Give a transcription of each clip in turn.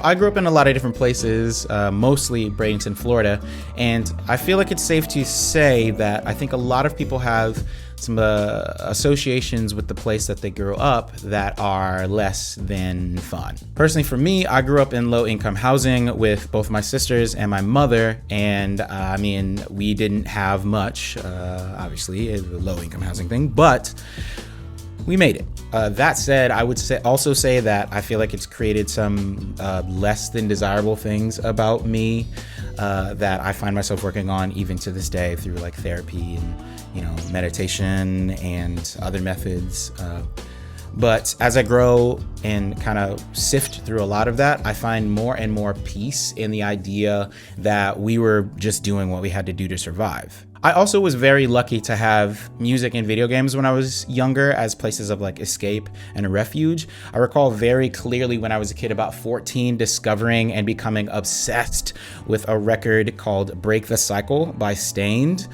So I grew up in a lot of different places, mostly Bradenton, Florida, and I feel like it's safe to say that I think a lot of people have some associations with the place that they grew up that are less than fun. Personally, for me, I grew up in low-income housing with both my sisters and my mother, and I mean, we didn't have much, obviously, a low-income housing thing, but we made it. That said, I would also say that I feel like it's created some less than desirable things about me that I find myself working on even to this day through like therapy and, you know, meditation and other methods. But as I grow and kind of sift through a lot of that, I find more and more peace in the idea that we were just doing what we had to do to survive. I also was very lucky to have music and video games when I was younger as places of like escape and a refuge. I recall very clearly when I was a kid, about 14, discovering and becoming obsessed with a record called Break the Cycle by Stained.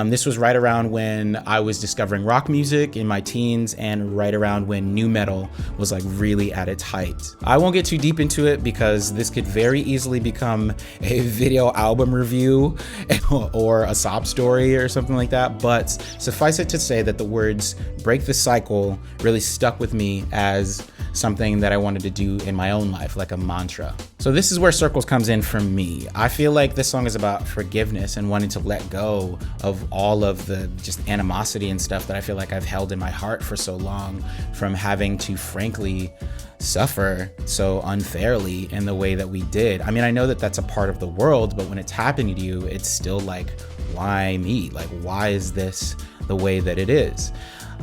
This was right around when I was discovering rock music in my teens and right around when nu metal was like really at its height. I won't get too deep into it because this could very easily become a video album review or a sob story or something like that, but suffice it to say that the words break the cycle really stuck with me as something that I wanted to do in my own life, like a mantra. So this is where Circles comes in for me. I feel like this song is about forgiveness and wanting to let go of all of the just animosity and stuff that I feel like I've held in my heart for so long, from having to frankly suffer so unfairly in the way that we did. I mean, I know that that's a part of the world, but when it's happening to you, it's still like, why me? Like, why is this the way that it is?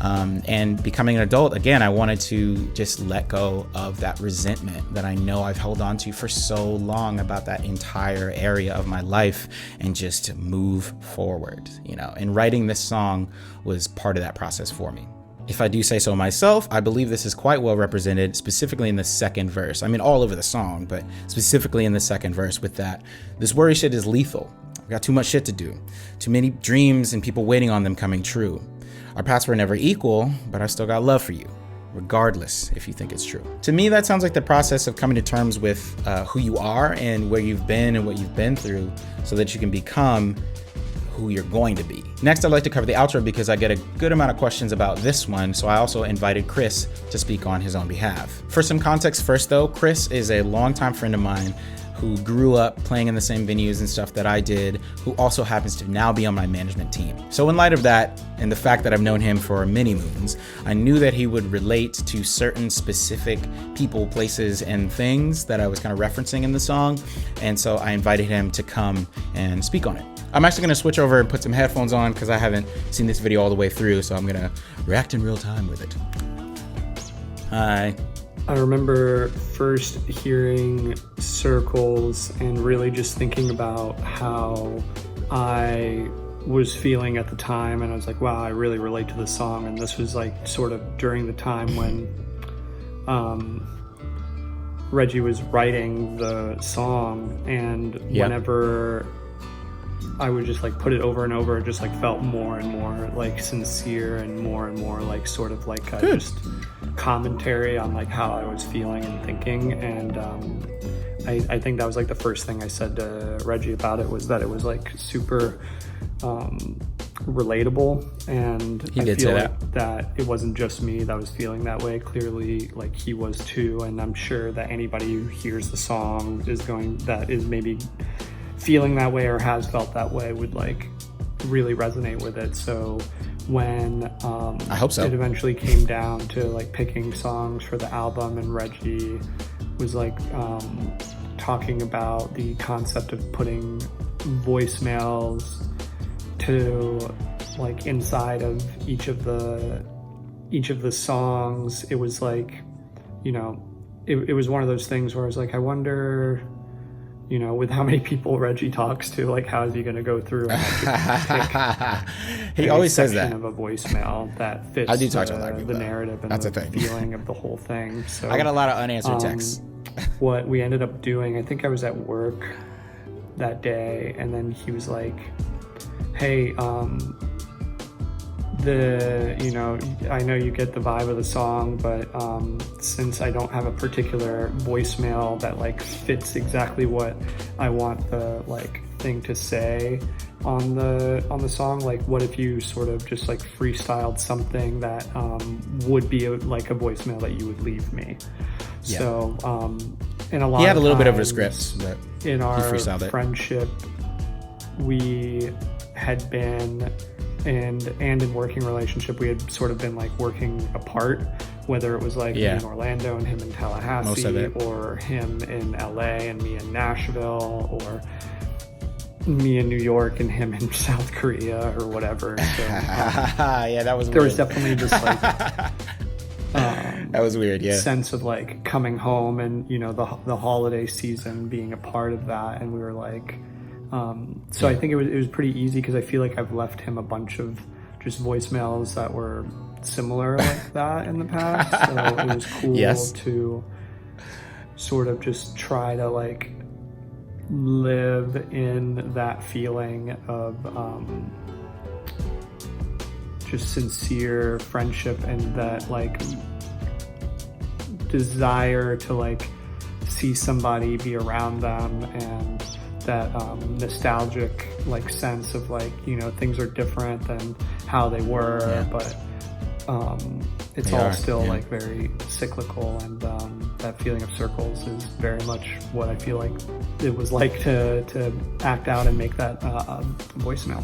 And becoming an adult, again, I wanted to just let go of that resentment that I know I've held on to for so long about that entire area of my life and just move forward, you know, and writing this song was part of that process for me. If I do say so myself, I believe this is quite well represented, specifically in the second verse. I mean, all over the song, but specifically in the second verse with that. This worry shit is lethal. I've got too much shit to do. Too many dreams and people waiting on them coming true. Our paths were never equal, but I still got love for you, regardless if you think it's true. To me, that sounds like the process of coming to terms with who you are and where you've been and what you've been through so that you can become who you're going to be. Next, I'd like to cover the outro because I get a good amount of questions about this one, so I also invited Chris to speak on his own behalf. For some context first though, Chris is a longtime friend of mine who grew up playing in the same venues and stuff that I did, who also happens to now be on my management team. So in light of that, and the fact that I've known him for many moons, I knew that he would relate to certain specific people, places, and things that I was kind of referencing in the song, and so I invited him to come and speak on it. I'm actually gonna switch over and put some headphones on because I haven't seen this video all the way through, so I'm gonna react in real time with it. Hi. I remember first hearing Circles and really just thinking about how I was feeling at the time, and I was like, wow, I really relate to this song. And this was like sort of during the time when Reggie was writing the song, and whenever I would just like put it over and over, it just like felt more and more like sincere and more like sort of like just commentary on like how I was feeling and thinking. And I think that was like the first thing I said to Reggie about it, was that it was like super relatable, and I feel like that it wasn't just me that was feeling that way. Clearly like he was too, and I'm sure that anybody who hears the song that is maybe feeling that way or has felt that way would like really resonate with it. So when I hope so. It eventually came down to like picking songs for the album, and Reggie was like talking about the concept of putting voicemails to like inside of each of the songs, it was like, you know, it was one of those things where I was like, I wonder, you know, with how many people Reggie talks to, like, how is he going to go through and like, he always says that of a voicemail that fits I do talk to the narrative and the feeling of the whole thing. So I got a lot of unanswered texts. What we ended up doing, I think I was at work that day, and then he was like, hey, I know you get the vibe of the song, but since I don't have a particular voicemail that like fits exactly what I want the like thing to say on the song, like what if you sort of just like freestyled something that would be like a voicemail that you would leave me? Yeah. So in a lot, he had a little bit of a times, script, but in our freestyled friendship, we had been and in working relationship, we had sort of been like working apart, whether it was like me in Orlando and him in Tallahassee, or him in LA and me in Nashville, or me in New York and him in South Korea or whatever. So, yeah, that was there weird. was definitely this like that was weird, yeah, sense of like coming home and the holiday season being a part of that, and we were like I think it was pretty easy because I feel like I've left him a bunch of just voicemails that were similar like that in the past, so it was cool to sort of just try to like live in that feeling of just sincere friendship and that like desire to like see somebody, be around them, and that nostalgic like sense of like things are different than how they were, but it's all still like very cyclical, and that feeling of circles is very much what I feel like it was like to act out and make that voicemail.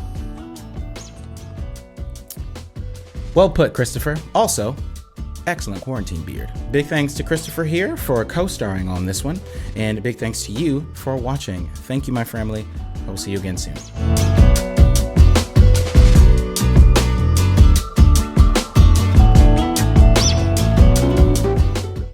Well put, Christopher. Also, excellent quarantine beard. Big thanks to Christopher here for co-starring on this one, and big thanks to you for watching. Thank you, my family. I will see you again soon.